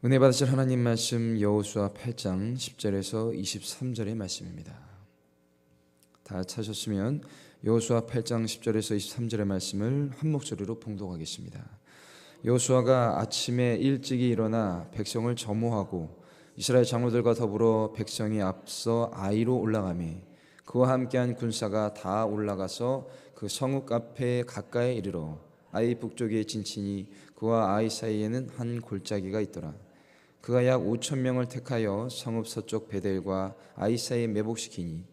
은혜 받으실 하나님 말씀 여호수아 8장 10절에서 23절의 말씀입니다. 다 찾으셨으면 여호수아 8장 10절에서 23절의 말씀을 한 목소리로 봉독하겠습니다. 여호수아가 아침에 일찍이 일어나 백성을 점호하고 이스라엘 장로들과 더불어 백성이 앞서 아이로 올라가매 그와 함께한 군사가 다 올라가서 그 성읍 앞에 가까이 이르러 아이 북쪽에 진치니 그와 아이 사이에는 한 골짜기가 있더라. 그가 약 5천 명을 택하여 성읍 서쪽 베델과 아이 사이에 매복시키니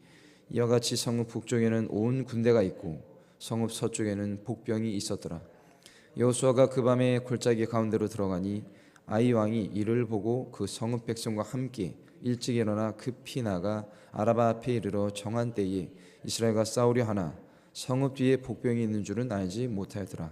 이와 같이 성읍 북쪽에는 온 군대가 있고 성읍 서쪽에는 복병이 있었더라. 여호수아가 그 밤에 골짜기 가운데로 들어가니 아이 왕이 이를 보고 그 성읍 백성과 함께 일찍 일어나 급히 나가 아라바 앞에 이르러 정한 때에 이스라엘과 싸우려 하나 성읍 뒤에 복병이 있는 줄은 알지 못하였더라.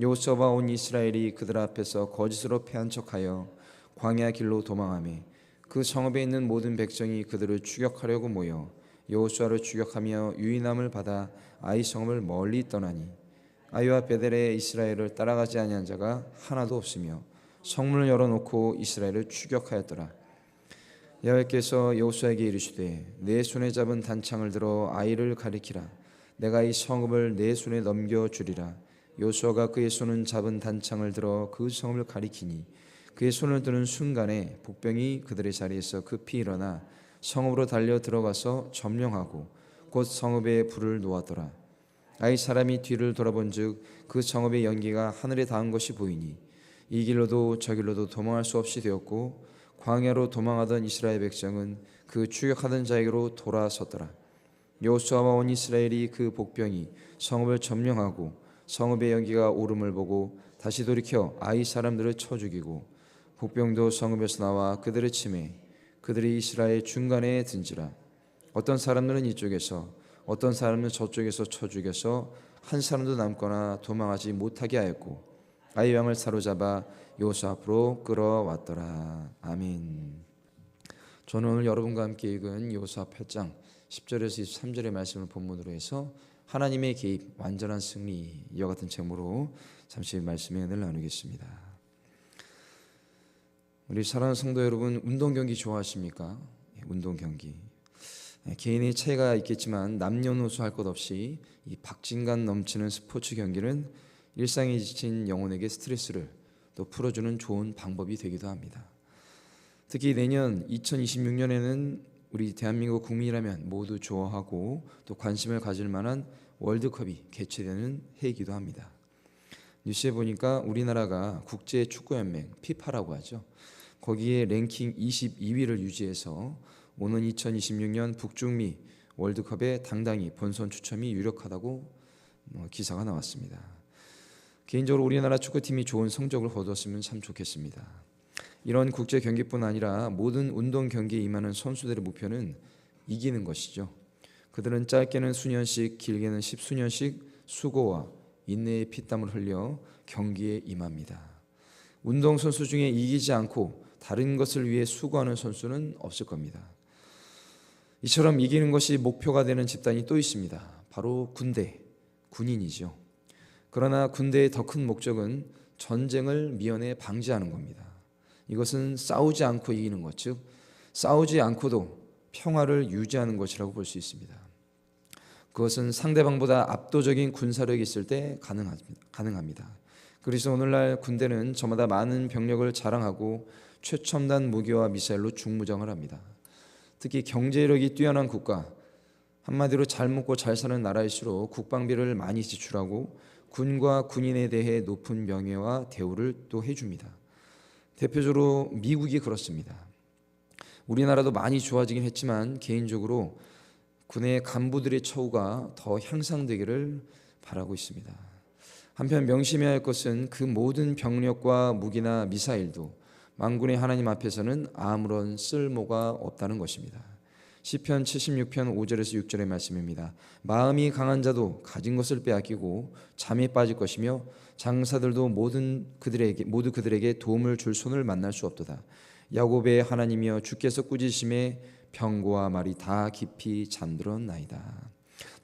여호수아와 온 이스라엘이 그들 앞에서 거짓으로 패한 척하여 광야 길로 도망하매 그 성읍에 있는 모든 백성이 그들을 추격하려고 모여 여호수아를 추격하며 유인함을 받아 아이 성읍을 멀리 떠나니 아이와 베델에 이스라엘을 따라가지 아니한 자가 하나도 없으며 성문을 열어놓고 이스라엘을 추격하였더라. 여호와께서 여호수아에게 이르시되 내 손에 잡은 단창을 들어 아이를 가리키라. 내가 이 성읍을 내 손에 넘겨주리라. 여호수아가 그의 손은 잡은 단창을 들어 그 성읍을 가리키니 그의 손을 드는 순간에 복병이 그들의 자리에서 급히 일어나 성읍으로 달려 들어가서 점령하고 곧 성읍에 불을 놓았더라. 아이 사람이 뒤를 돌아본즉 그 성읍의 연기가 하늘에 닿은 것이 보이니 이 길로도 저 길로도 도망할 수 없이 되었고 광야로 도망하던 이스라엘 백성은 그 추격하던 자에게로 돌아섰더라. 여호수아와 온 이스라엘이 그 복병이 성읍을 점령하고 성읍의 연기가 오름을 보고 다시 돌이켜 아이 사람들을 쳐 죽이고 복병도 성읍에서 나와 그들을 치매 그들이 이스라엘 중간에 든지라. 어떤 사람들은 이쪽에서 어떤 사람은 저쪽에서 쳐 죽여서 한 사람도 남거나 도망하지 못하게 하였고 아이 왕을 사로잡아 여호수아 앞으로 끌어왔더라. 아멘. 저는 오늘 여러분과 함께 읽은 여호수아 8장 10절에서 23절의 말씀을 본문으로 해서 하나님의 개입, 완전한 승리 이와 같은 제목으로 잠시 말씀의 은혜를 나누겠습니다. 우리 사랑하는 성도 여러분, 운동 경기 좋아하십니까? 운동 경기. 개인의 차이가 있겠지만 남녀노소 할 것 없이 이 박진감 넘치는 스포츠 경기는 일상에 지친 영혼에게 스트레스를 또 풀어주는 좋은 방법이 되기도 합니다. 특히 내년 2026년에는 우리 대한민국 국민이라면 모두 좋아하고 또 관심을 가질 만한 월드컵이 개최되는 해이기도 합니다. 뉴스에 보니까 우리나라가 국제축구연맹 피파라고 하죠. 거기에 랭킹 22위를 유지해서 오는 2026년 북중미 월드컵에 당당히 본선 추첨이 유력하다고 기사가 나왔습니다. 개인적으로 우리나라 축구팀이 좋은 성적을 거두었으면 참 좋겠습니다. 이런 국제 경기뿐 아니라 모든 운동 경기에 임하는 선수들의 목표는 이기는 것이죠. 그들은 짧게는 수년씩 길게는 십수년씩 수고와 인내의 피땀을 흘려 경기에 임합니다. 운동선수 중에 이기지 않고 다른 것을 위해 수고하는 선수는 없을 겁니다. 이처럼 이기는 것이 목표가 되는 집단이 또 있습니다. 바로 군대, 군인이죠. 그러나 군대의 더 큰 목적은 전쟁을 미연에 방지하는 겁니다. 이것은 싸우지 않고 이기는 것, 즉 싸우지 않고도 평화를 유지하는 것이라고 볼 수 있습니다. 그것은 상대방보다 압도적인 군사력이 있을 때 가능합니다. 그래서 오늘날 군대는 저마다 많은 병력을 자랑하고 최첨단 무기와 미사일로 중무장을 합니다. 특히 경제력이 뛰어난 국가, 한마디로 잘 먹고 잘 사는 나라일수록 국방비를 많이 지출하고 군과 군인에 대해 높은 명예와 대우를 또 해줍니다. 대표적으로 미국이 그렇습니다. 우리나라도 많이 좋아지긴 했지만 개인적으로 군의 간부들의 처우가 더 향상되기를 바라고 있습니다. 한편 명심해야 할 것은 그 모든 병력과 무기나 미사일도 만군의 하나님 앞에서는 아무런 쓸모가 없다는 것입니다. 시편 76편 5절에서 6절의 말씀입니다. 마음이 강한 자도 가진 것을 빼앗기고 잠에 빠질 것이며 장사들도 모두 그들에게 도움을 줄 손을 만날 수 없도다. 야곱의 하나님이여 주께서 꾸짖으심에 병고와 말이 다 깊이 잠들었나이다.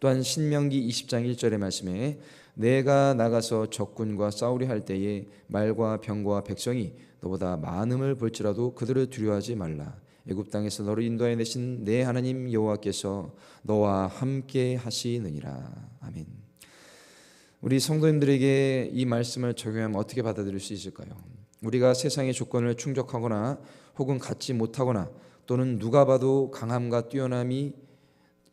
또한 신명기 20장 1절의 말씀에 내가 나가서 적군과 싸우려 할 때에 말과 병거와 백성이 너보다 많음을 볼지라도 그들을 두려워하지 말라. 애굽 땅에서 너를 인도하여 내신 내 하나님 여호와께서 너와 함께 하시느니라. 아멘. 우리 성도님들에게 이 말씀을 적용하면 어떻게 받아들일 수 있을까요? 우리가 세상의 조건을 충족하거나 혹은 갖지 못하거나 또는 누가 봐도 강함과 뛰어남이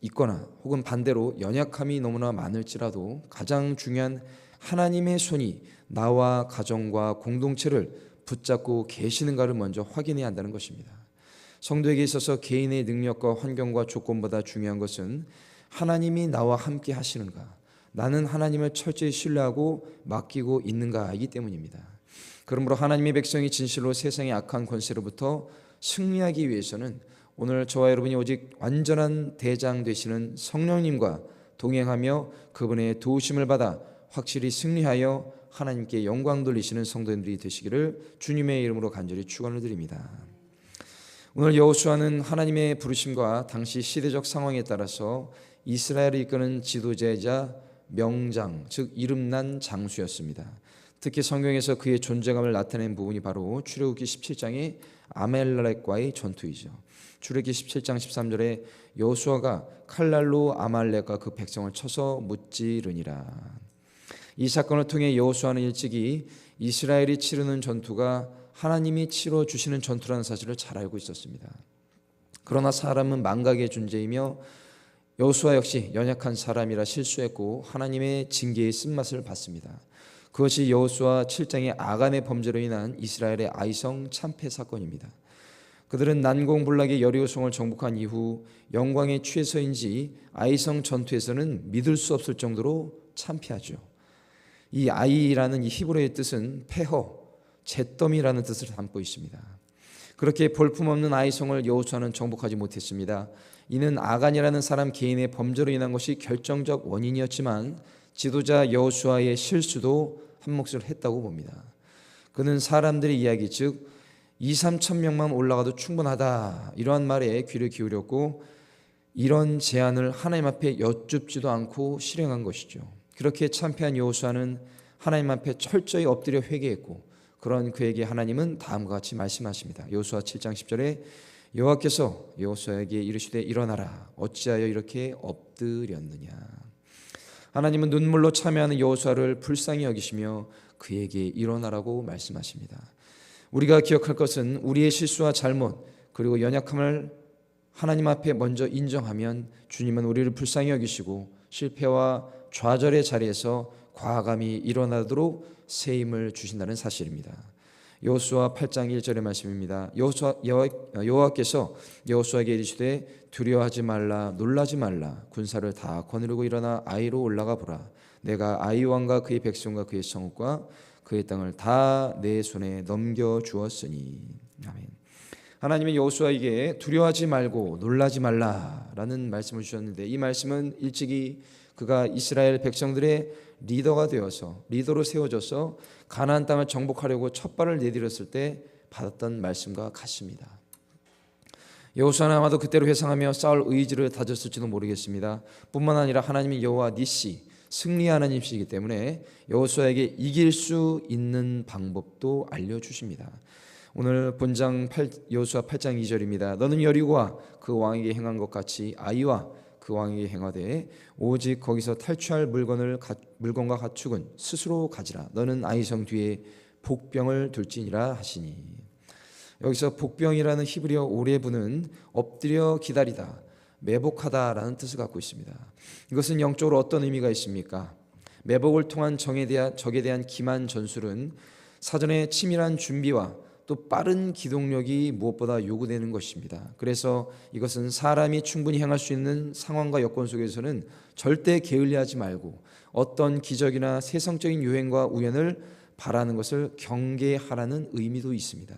있거나 혹은 반대로 연약함이 너무나 많을지라도 가장 중요한 하나님의 손이 나와 가정과 공동체를 붙잡고 계시는가를 먼저 확인해야 한다는 것입니다. 성도에게 있어서 개인의 능력과 환경과 조건보다 중요한 것은 하나님이 나와 함께 하시는가, 나는 하나님을 철저히 신뢰하고 맡기고 있는가이기 때문입니다. 그러므로 하나님의 백성이 진실로 세상의 악한 권세로부터 승리하기 위해서는 오늘 저와 여러분이 오직 완전한 대장 되시는 성령님과 동행하며 그분의 도우심을 받아 확실히 승리하여 하나님께 영광 돌리시는 성도님들이 되시기를 주님의 이름으로 간절히 축원을 드립니다. 오늘 여호수아는 하나님의 부르심과 당시 시대적 상황에 따라서 이스라엘을 이끄는 지도자이자 명장, 즉 이름난 장수였습니다. 특히 성경에서 그의 존재감을 나타낸 부분이 바로 출애굽기 17장의 아말렉과의 전투이죠. 출애굽기 17장 13절에 여호수아가 칼날로 아말렉과 그 백성을 쳐서 무찌르니라. 이 사건을 통해 여호수아는 일찍이 이스라엘이 치르는 전투가 하나님이 치러 주시는 전투라는 사실을 잘 알고 있었습니다. 그러나 사람은 망각의 존재이며 여호수아 역시 연약한 사람이라 실수했고 하나님의 징계의 쓴맛을 봤습니다. 그것이 여호수아 7장의 아간의 범죄로 인한 이스라엘의 아이성 참패 사건입니다. 그들은 난공불락의 여리고성을 정복한 이후 영광에 취해서인지 아이성 전투에서는 믿을 수 없을 정도로 참패하죠. 이 아이라는 이 히브리어의 뜻은 폐허, 잿더미라는 뜻을 담고 있습니다. 그렇게 볼품없는 아이성을 여호수아는 정복하지 못했습니다. 이는 아간이라는 사람 개인의 범죄로 인한 것이 결정적 원인이었지만 지도자 여호수아의 실수도 한 몫을 했다고 봅니다. 그는 사람들의 이야기 즉 2-3천 명만 올라가도 충분하다 이러한 말에 귀를 기울였고 이런 제안을 하나님 앞에 여쭙지도 않고 실행한 것이죠. 그렇게 참패한 여호수아는 하나님 앞에 철저히 엎드려 회개했고 그런 그에게 하나님은 다음과 같이 말씀하십니다. 여호수아 7장 10절에 여호와께서 여호수아에게 이르시되 일어나라 어찌하여 이렇게 엎드렸느냐. 하나님은 눈물로 참여하는 여호수아를 불쌍히 여기시며 그에게 일어나라고 말씀하십니다. 우리가 기억할 것은 우리의 실수와 잘못 그리고 연약함을 하나님 앞에 먼저 인정하면 주님은 우리를 불쌍히 여기시고 실패와 좌절의 자리에서 과감히 일어나도록 새 힘을 주신다는 사실입니다. 여호수아 8장 1절의 말씀입니다. 여호와께서 여호수아에게 이르시되 두려워하지 말라 놀라지 말라 군사를 다 거느리고 일어나 아이로 올라가 보라. 내가 아이 왕과 그의 백성과 그의 성읍과 그의 땅을 다 내 손에 넘겨 주었으니. 아멘. 하나님은 여호수아에게 두려워하지 말고 놀라지 말라라는 말씀을 주셨는데 이 말씀은 일찍이 그가 이스라엘 백성들의 리더가 되어서 리더로 세워져서 가나안 땅을 정복하려고 첫 발을 내디뎠을 때 받았던 말씀과 같습니다. 여호수아는 아마도 그때로 회상하며 싸울 의지를 다졌을지도 모르겠습니다. 뿐만 아니라 하나님이 여호와 니시 승리하는 하나님이시기 때문에 여호수아에게 이길 수 있는 방법도 알려주십니다. 오늘 본장 여호수아 8장 2절입니다. 너는 여리고와 그 왕에게 행한 것 같이 아이와 그 왕에게 행하되 오직 거기서 탈취할 물건과 가축은 스스로 가지라. 너는 아이성 뒤에 복병을 둘지니라 하시니. 여기서 복병이라는 히브리어 오레브는 엎드려 기다리다, 매복하다라는 뜻을 갖고 있습니다. 이것은 영적으로 어떤 의미가 있습니까? 매복을 통한 적에 대한 기만 전술은 사전에 치밀한 준비와 또 빠른 기동력이 무엇보다 요구되는 것입니다. 그래서 이것은 사람이 충분히 행할 수 있는 상황과 여건 속에서는 절대 게을리하지 말고 어떤 기적이나 세상적인 유행과 우연을 바라는 것을 경계하라는 의미도 있습니다.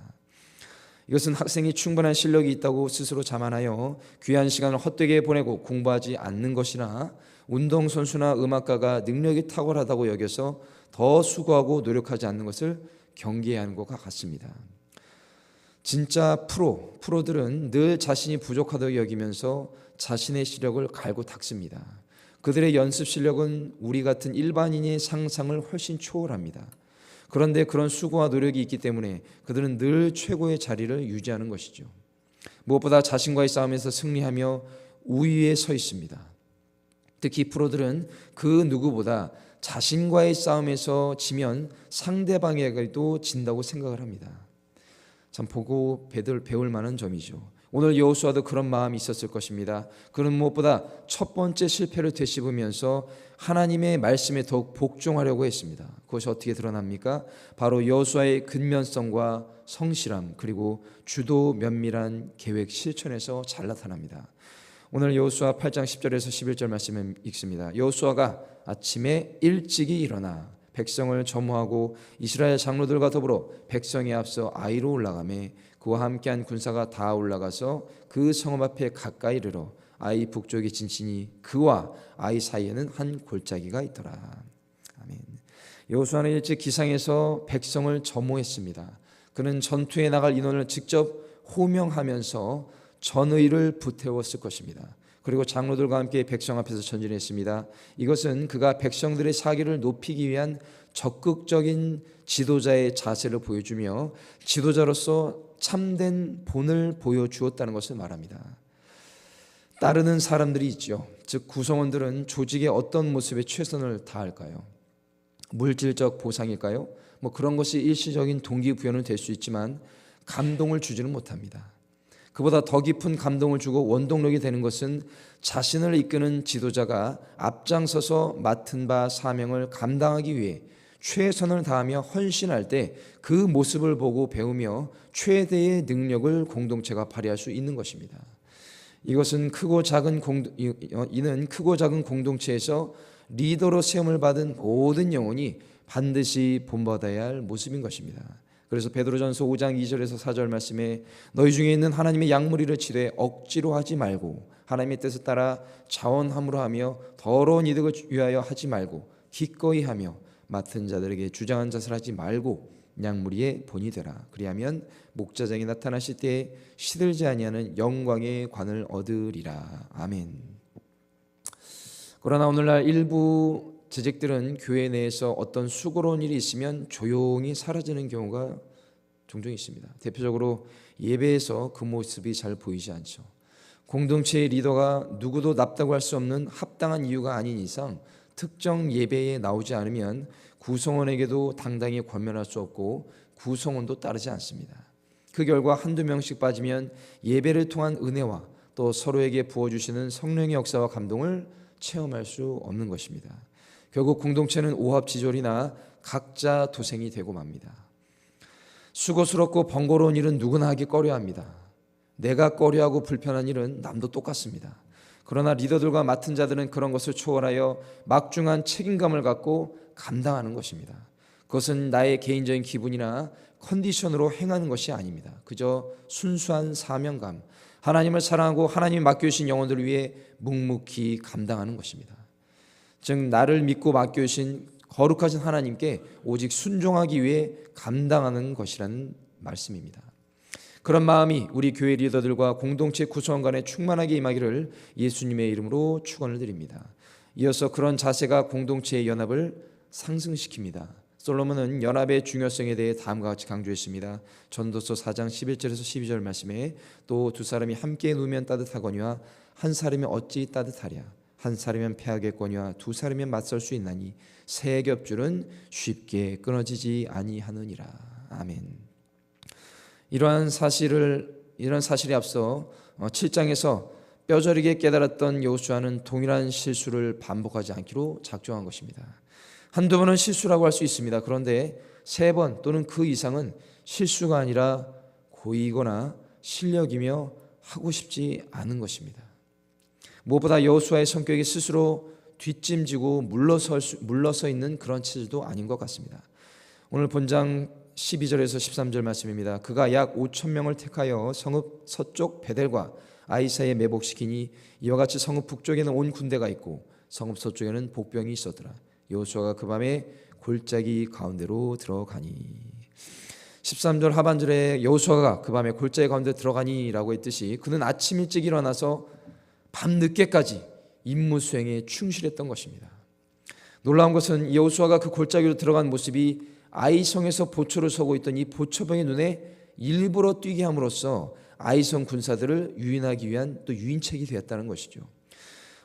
이것은 학생이 충분한 실력이 있다고 스스로 자만하여 귀한 시간을 헛되게 보내고 공부하지 않는 것이나 운동선수나 음악가가 능력이 탁월하다고 여겨서 더 수고하고 노력하지 않는 것을 경계해야 하는 것과 같습니다. 진짜 프로들은 늘 자신이 부족하다고 여기면서 자신의 시력을 갈고 닦습니다. 그들의 연습 실력은 우리 같은 일반인의 상상을 훨씬 초월합니다. 그런데 그런 수고와 노력이 있기 때문에 그들은 늘 최고의 자리를 유지하는 것이죠. 무엇보다 자신과의 싸움에서 승리하며 우위에 서 있습니다. 특히 프로들은 그 누구보다 자신과의 싸움에서 지면 상대방에게도 진다고 생각을 합니다. 참 보고 배울 만한 점이죠. 오늘 여호수아도 그런 마음이 있었을 것입니다. 그는 무엇보다 첫 번째 실패를 되씹으면서 하나님의 말씀에 더욱 복종하려고 했습니다. 그것이 어떻게 드러납니까? 바로 여호수아의 근면성과 성실함, 그리고 주도 면밀한 계획 실천에서 잘 나타납니다. 오늘 여호수아 8장 10절에서 11절 말씀을 읽습니다. 여호수아가 아침에 일찍이 일어나 백성을 점호하고 이스라엘 장로들과 더불어 백성에 앞서 아이로 올라가매 그와 함께한 군사가 다 올라가서 그 성읍 앞에 가까이 이르러 아이 북쪽에 진치니 그와 아이 사이에는 한 골짜기가 있더라. 아멘. 여호수아는 일찍 기상해서 백성을 점호했습니다. 그는 전투에 나갈 인원을 직접 호명하면서 전의를 불태웠을 것입니다. 그리고 장로들과 함께 백성 앞에서 전진했습니다. 이것은 그가 백성들의 사기를 높이기 위한 적극적인 지도자의 자세를 보여주며 지도자로서 참된 본을 보여주었다는 것을 말합니다. 따르는 사람들이 있죠. 즉 구성원들은 조직의 어떤 모습에 최선을 다할까요? 물질적 보상일까요? 그런 것이 일시적인 동기부여는 될 수 있지만 감동을 주지는 못합니다. 그보다 더 깊은 감동을 주고 원동력이 되는 것은 자신을 이끄는 지도자가 앞장서서 맡은 바 사명을 감당하기 위해 최선을 다하며 헌신할 때 그 모습을 보고 배우며 최대의 능력을 공동체가 발휘할 수 있는 것입니다. 이는 크고 작은 공동체에서 리더로 세움을 받은 모든 영혼이 반드시 본받아야 할 모습인 것입니다. 그래서 베드로전서 5장 2절에서 4절 말씀에 너희 중에 있는 하나님의 양무리를 치되 억지로 하지 말고 하나님의 뜻을 따라 자원함으로 하며 더러운 이득을 위하여 하지 말고 기꺼이 하며 맡은 자들에게 주장한 자세를 하지 말고 양무리의 본이 되라. 그리하면 목자장이 나타나실 때에 시들지 아니하는 영광의 관을 얻으리라. 아멘. 그러나 오늘날 일부 재직들은 교회 내에서 어떤 수고로운 일이 있으면 조용히 사라지는 경우가 종종 있습니다. 대표적으로 예배에서 그 모습이 잘 보이지 않죠. 공동체의 리더가 누구도 납득할 수 없는 합당한 이유가 아닌 이상 특정 예배에 나오지 않으면 구성원에게도 당당히 권면할 수 없고 구성원도 따르지 않습니다. 그 결과 한두 명씩 빠지면 예배를 통한 은혜와 또 서로에게 부어주시는 성령의 역사와 감동을 체험할 수 없는 것입니다. 결국 공동체는 오합지졸이나 각자 도생이 되고 맙니다. 수고스럽고 번거로운 일은 누구나 하기 꺼려합니다. 내가 꺼려하고 불편한 일은 남도 똑같습니다. 그러나 리더들과 맡은 자들은 그런 것을 초월하여 막중한 책임감을 갖고 감당하는 것입니다. 그것은 나의 개인적인 기분이나 컨디션으로 행하는 것이 아닙니다. 그저 순수한 사명감, 하나님을 사랑하고 하나님이 맡겨주신 영혼들을 위해 묵묵히 감당하는 것입니다. 즉 나를 믿고 맡겨주신 거룩하신 하나님께 오직 순종하기 위해 감당하는 것이라는 말씀입니다. 그런 마음이 우리 교회 리더들과 공동체 구성원 간에 충만하게 임하기를 예수님의 이름으로 축원을 드립니다. 이어서 그런 자세가 공동체의 연합을 상승시킵니다. 솔로몬은 연합의 중요성에 대해 다음과 같이 강조했습니다. 전도서 4장 11절에서 12절 말씀에 또 두 사람이 함께 누우면 따뜻하거니와 한 사람이 어찌 따뜻하랴 한 사람이면 패하겠거니와 두 사람이면 맞설 수 있나니 세 겹줄은 쉽게 끊어지지 아니하느니라. 아멘. 이러한 사실에 앞서 7장에서 뼈저리게 깨달았던 여호수아는 동일한 실수를 반복하지 않기로 작정한 것입니다. 한두 번은 실수라고 할 수 있습니다. 그런데 세 번 또는 그 이상은 실수가 아니라 고의거나 실력이며 하고 싶지 않은 것입니다. 무엇보다 여호수아의 성격이 스스로 뒷짐지고 물러서 있는 그런 체질도 아닌 것 같습니다. 오늘 본장 12절에서 13절 말씀입니다. 그가 약 5천 명을 택하여 성읍 서쪽 베델과 아이 사이에 매복시키니 이와 같이 성읍 북쪽에는 온 군대가 있고 성읍 서쪽에는 복병이 있었더라. 여호수아가 그 밤에 골짜기 가운데로 들어가니. 13절 하반절에 여호수아가 그 밤에 골짜기 가운데 들어가니라고 했듯이 그는 아침 일찍 일어나서 밤 늦게까지 임무 수행에 충실했던 것입니다. 놀라운 것은 여호수아가 그 골짜기로 들어간 모습이 아이성에서 보초를 서고 있던 이 보초병의 눈에 일부러 띄게 함으로써 아이성 군사들을 유인하기 위한 또 유인책이 되었다는 것이죠.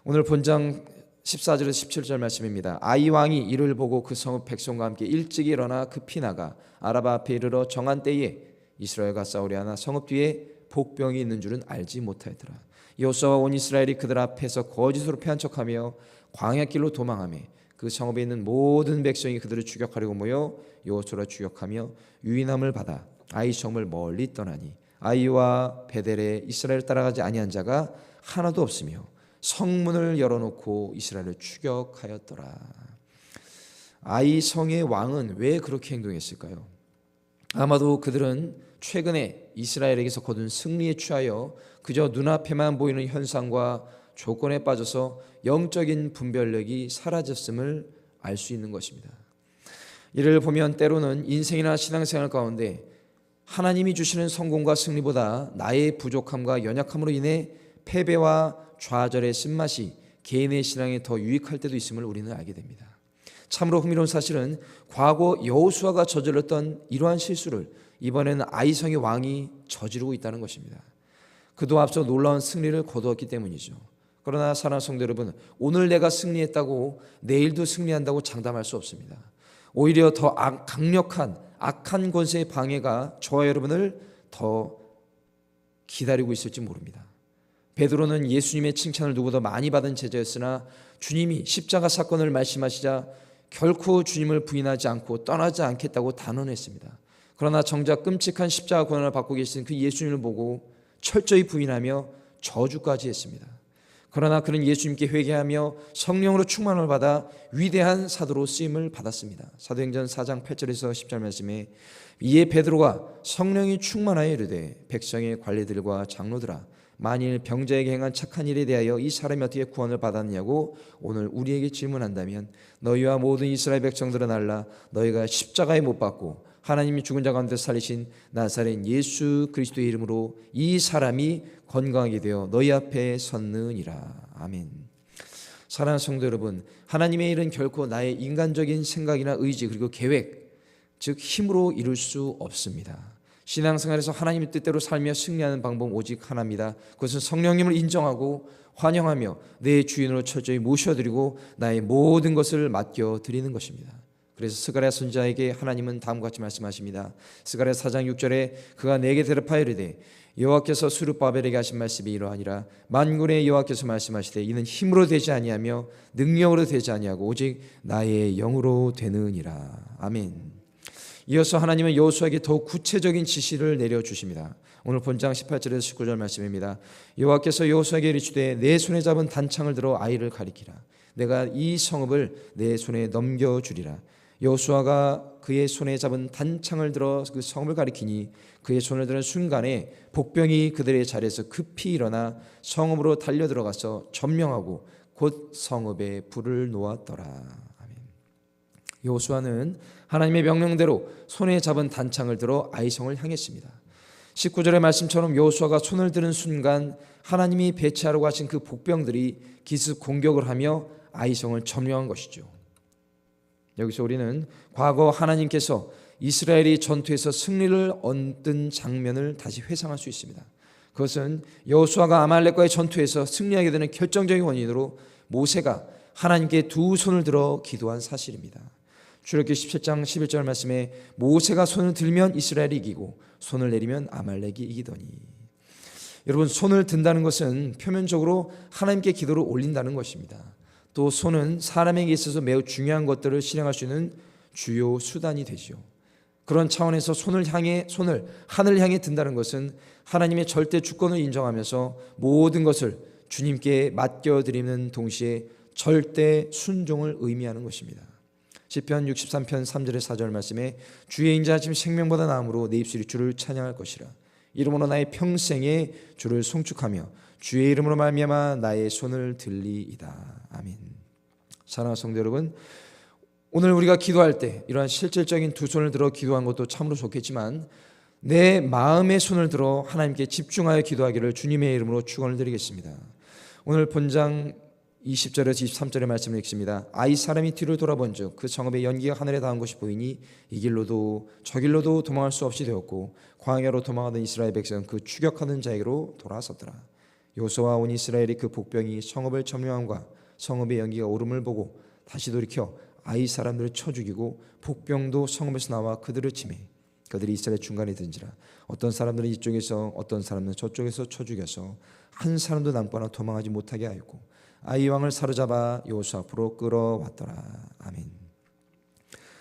오늘 본장 14절에서 17절 말씀입니다. 아이 왕이 이를 보고 그 성읍 백성과 함께 일찍 일어나 급히 나가 아라바 앞에 이르러 정한 때에 이스라엘과 싸우려 하나 성읍 뒤에 복병이 있는 줄은 알지 못하였더라. 여호수아와 온 이스라엘이 그들 앞에서 거짓으로 패한 척하며 광야길로 도망하며 그 성읍에 있는 모든 백성이 그들을 추격하려고 모여 여호수아를 추격하며 유인함을 받아 아이 성을 멀리 떠나니 아이와 베델에 이스라엘을 따라가지 아니한 자가 하나도 없으며 성문을 열어놓고 이스라엘을 추격하였더라. 아이 성의 왕은 왜 그렇게 행동했을까요? 아마도 그들은 최근에 이스라엘에게서 거둔 승리에 취하여 그저 눈앞에만 보이는 현상과 조건에 빠져서 영적인 분별력이 사라졌음을 알 수 있는 것입니다. 이를 보면 때로는 인생이나 신앙생활 가운데 하나님이 주시는 성공과 승리보다 나의 부족함과 연약함으로 인해 패배와 좌절의 쓴맛이 개인의 신앙에 더 유익할 때도 있음을 우리는 알게 됩니다. 참으로 흥미로운 사실은 과거 여호수아가 저질렀던 이러한 실수를 이번에는 아이성의 왕이 저지르고 있다는 것입니다. 그도 앞서 놀라운 승리를 거두었기 때문이죠. 그러나 사랑하는 성도 여러분, 오늘 내가 승리했다고 내일도 승리한다고 장담할 수 없습니다. 오히려 더 강력한 악한 권세의 방해가 저와 여러분을 더 기다리고 있을지 모릅니다. 베드로는 예수님의 칭찬을 누구보다 많이 받은 제자였으나 주님이 십자가 사건을 말씀하시자 결코 주님을 부인하지 않고 떠나지 않겠다고 단언했습니다. 그러나 정작 끔찍한 십자가 고난을 받고 계신 그 예수님을 보고 철저히 부인하며 저주까지 했습니다. 그러나 그는 예수님께 회개하며 성령으로 충만을 받아 위대한 사도로 쓰임을 받았습니다. 사도행전 4장 8절에서 10절 말씀에 이에 베드로가 성령이 충만하여 이르되 백성의 관리들과 장로들아 만일 병자에게 행한 착한 일에 대하여 이 사람이 어떻게 구원을 받았느냐고 오늘 우리에게 질문한다면 너희와 모든 이스라엘 백성들은 알라 너희가 십자가에 못 박고 하나님이 죽은 자 가운데 살리신 나사렛 예수 그리스도의 이름으로 이 사람이 건강하게 되어 너희 앞에 섰느니라. 아멘. 사랑하는 성도 여러분, 하나님의 일은 결코 나의 인간적인 생각이나 의지 그리고 계획 즉 힘으로 이룰 수 없습니다. 신앙생활에서 하나님의 뜻대로 살며 승리하는 방법 오직 하나입니다. 그것은 성령님을 인정하고 환영하며 내 주인으로 철저히 모셔드리고 나의 모든 것을 맡겨드리는 것입니다. 그래서 스가랴 선지자에게 하나님은 다음과 같이 말씀하십니다. 스가랴 4장 6절에 그가 내게 대답하여 이르되 여호와께서 스룹바벨에게 하신 말씀이 이러하니라 만군의 여호와께서 말씀하시되 이는 힘으로 되지 아니하며 능력으로 되지 아니하고 오직 나의 영으로 되느니라. 아멘. 이어서 하나님은 여호수아에게 더욱 구체적인 지시를 내려주십니다. 오늘 본장 18절에서 19절 말씀입니다. 여호와께서 여호수아에게 이르시되 내 손에 잡은 단창을 들어 아이를 가리키라. 내가 이 성읍을 내 손에 넘겨주리라. 여호수아가 그의 손에 잡은 단창을 들어 그 성읍을 가리키니 그의 손을 드는 순간에 복병이 그들의 자리에서 급히 일어나 성읍으로 달려 들어가서 점령하고 곧 성읍에 불을 놓았더라. 아멘. 여호수아는 하나님의 명령대로 손에 잡은 단창을 들어 아이성을 향했습니다. 19절의 말씀처럼 여호수아가 손을 드는 순간 하나님이 배치하려고 하신 그 복병들이 기습 공격을 하며 아이성을 점령한 것이죠. 여기서 우리는 과거 하나님께서 이스라엘이 전투에서 승리를 얻은 장면을 다시 회상할 수 있습니다. 그것은 여호수아가 아말렉과의 전투에서 승리하게 되는 결정적인 원인으로 모세가 하나님께 두 손을 들어 기도한 사실입니다. 출애굽기 17장 11절 말씀에 모세가 손을 들면 이스라엘이 이기고 손을 내리면 아말렉이 이기더니. 여러분, 손을 든다는 것은 표면적으로 하나님께 기도를 올린다는 것입니다. 또 손은 사람에게 있어서 매우 중요한 것들을 실행할 수 있는 주요 수단이 되지요. 그런 차원에서 손을 하늘을 향해 든다는 것은 하나님의 절대 주권을 인정하면서 모든 것을 주님께 맡겨드리는 동시에 절대 순종을 의미하는 것입니다. 시편 63편 3절의 4절 말씀에 주의 인자하심 생명보다 나음으로 내 입술이 주를 찬양할 것이라. 이름으로 나의 평생에 주를 송축하며 주의 이름으로 말미암아 나의 손을 들리이다. 아멘. 사랑하는 성도 여러분, 오늘 우리가 기도할 때 이러한 실질적인 두 손을 들어 기도한 것도 참으로 좋겠지만 내 마음의 손을 들어 하나님께 집중하여 기도하기를 주님의 이름으로 축원을 드리겠습니다. 오늘 본장 20절에서 23절의 말씀을 읽습니다. 아이 사람이 뒤를 돌아본즉 그 성읍의 연기가 하늘에 닿은 것이 보이니 이 길로도 저 길로도 도망할 수 없이 되었고 광야로 도망하던 이스라엘 백성은 그 추격하는 자에게로 돌아섰더라. 여호수아와 온 이스라엘이 그 복병이 성읍을 점령함과 성읍의 연기가 오름을 보고 다시 돌이켜 아이 사람들을 쳐 죽이고 복병도 성읍에서 나와 그들을 치매 그들이 이스라엘 중간에 든지라. 어떤 사람들은 이쪽에서 어떤 사람은 저쪽에서 쳐 죽여서 한 사람도 남거나 도망하지 못하게 하였고 아이 왕을 사로잡아 여호수아 앞으로 끌어왔더라. 아멘.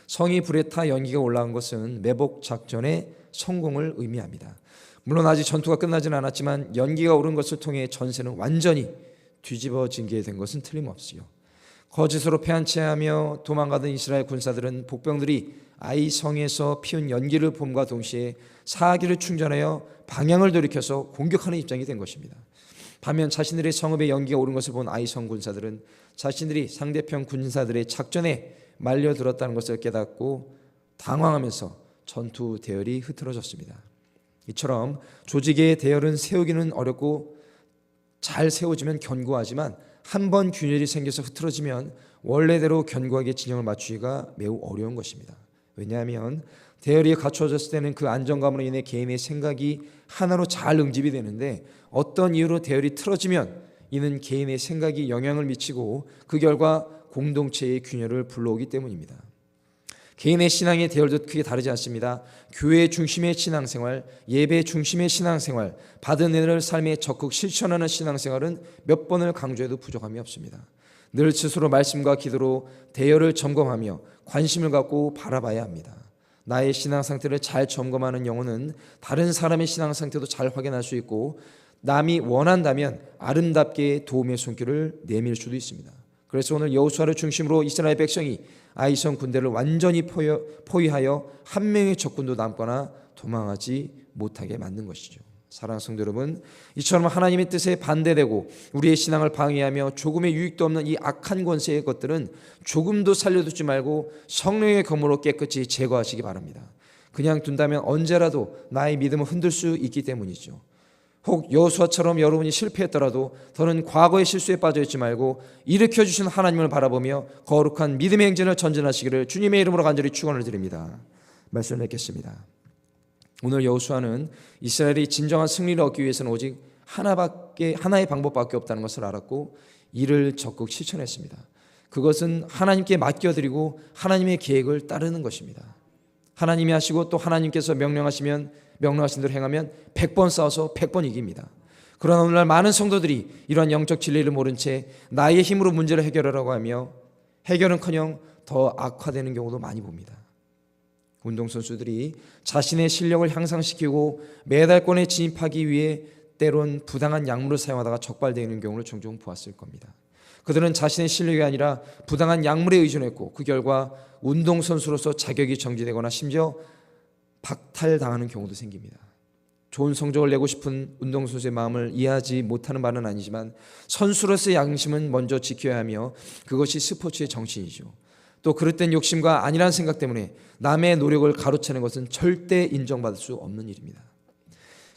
성이 불에 타 연기가 올라간 것은 매복 작전의 성공을 의미합니다. 물론 아직 전투가 끝나지는 않았지만 연기가 오른 것을 통해 전세는 완전히 뒤집어지게 된 것은 틀림없지요. 거짓으로 패한채하며 도망가던 이스라엘 군사들은 복병들이 아이 성에서 피운 연기를 봄과 동시에 사기를 충전하여 방향을 돌이켜서 공격하는 입장이 된 것입니다. 반면 자신들의 성읍에 연기가 오른 것을 본 아이 성 군사들은 자신들이 상대편 군사들의 작전에 말려들었다는 것을 깨닫고 당황하면서 전투 대열이 흐트러졌습니다. 이처럼 조직의 대열은 세우기는 어렵고 잘 세워지면 견고하지만 한번 균열이 생겨서 흐트러지면 원래대로 견고하게 진영을 맞추기가 매우 어려운 것입니다. 왜냐하면 대열이 갖춰졌을 때는 그 안정감으로 인해 개인의 생각이 하나로 잘 응집이 되는데 어떤 이유로 대열이 틀어지면 이는 개인의 생각이 영향을 미치고 그 결과 공동체의 균열을 불러오기 때문입니다. 개인의 신앙의 대열도 크게 다르지 않습니다. 교회 중심의 신앙생활, 예배 중심의 신앙생활, 받은 은혜를 삶에 적극 실천하는 신앙생활은 몇 번을 강조해도 부족함이 없습니다. 늘 스스로 말씀과 기도로 대열을 점검하며 관심을 갖고 바라봐야 합니다. 나의 신앙 상태를 잘 점검하는 영혼은 다른 사람의 신앙 상태도 잘 확인할 수 있고 남이 원한다면 아름답게 도움의 손길을 내밀 수도 있습니다. 그래서 오늘 여호수아를 중심으로 이스라엘 백성이 아이성 군대를 완전히 포위하여 한 명의 적군도 남거나 도망하지 못하게 만든 것이죠. 사랑하는 성도 여러분, 이처럼 하나님의 뜻에 반대되고 우리의 신앙을 방해하며 조금의 유익도 없는 이 악한 권세의 것들은 조금도 살려두지 말고 성령의 검으로 깨끗이 제거하시기 바랍니다. 그냥 둔다면 언제라도 나의 믿음을 흔들 수 있기 때문이죠. 혹 여호수아처럼 여러분이 실패했더라도 더는 과거의 실수에 빠져있지 말고 일으켜주신 하나님을 바라보며 거룩한 믿음의 행진을 전진하시기를 주님의 이름으로 간절히 축원을 드립니다. 말씀을 맺겠습니다. 오늘 여호수아는 이스라엘이 진정한 승리를 얻기 위해서는 오직 하나의 방법밖에 없다는 것을 알았고 이를 적극 실천했습니다. 그것은 하나님께 맡겨드리고 하나님의 계획을 따르는 것입니다. 하나님이 하시고 또 하나님께서 명령하신 대로 행하면 100번 싸워서 100번 이깁니다. 그러나 오늘날 많은 성도들이 이러한 영적 진리를 모른 채 나의 힘으로 문제를 해결하려고 하며 해결은커녕 더 악화되는 경우도 많이 봅니다. 운동선수들이 자신의 실력을 향상시키고 메달권에 진입하기 위해 때론 부당한 약물을 사용하다가 적발되는 경우를 종종 보았을 겁니다. 그들은 자신의 실력이 아니라 부당한 약물에 의존했고 그 결과 운동선수로서 자격이 정지되거나 심지어 박탈당하는 경우도 생깁니다. 좋은 성적을 내고 싶은 운동선수의 마음을 이해하지 못하는 바는 아니지만 선수로서의 양심은 먼저 지켜야 하며 그것이 스포츠의 정신이죠. 또 그릇된 욕심과 아니란 생각 때문에 남의 노력을 가로채는 것은 절대 인정받을 수 없는 일입니다.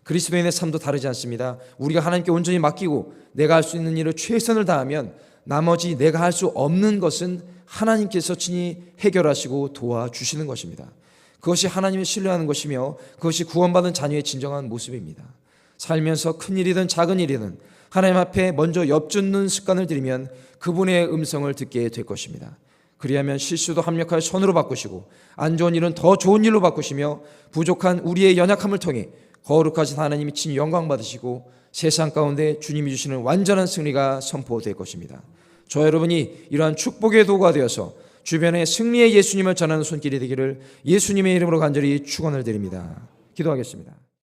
그리스도인의 삶도 다르지 않습니다. 우리가 하나님께 온전히 맡기고 내가 할 수 있는 일을 최선을 다하면 나머지 내가 할 수 없는 것은 하나님께서 친히 해결하시고 도와주시는 것입니다. 그것이 하나님을 신뢰하는 것이며 그것이 구원받은 자녀의 진정한 모습입니다. 살면서 큰 일이든 작은 일이든 하나님 앞에 먼저 엽죽는 습관을 들이면 그분의 음성을 듣게 될 것입니다. 그리하면 실수도 합력하여 선으로 바꾸시고 안 좋은 일은 더 좋은 일로 바꾸시며 부족한 우리의 연약함을 통해 거룩하신 하나님이 친히 영광 받으시고 세상 가운데 주님이 주시는 완전한 승리가 선포될 것입니다. 저 여러분이 이러한 축복의 도구가 되어서 주변에 승리의 예수님을 전하는 손길이 되기를 예수님의 이름으로 간절히 축원을 드립니다. 기도하겠습니다.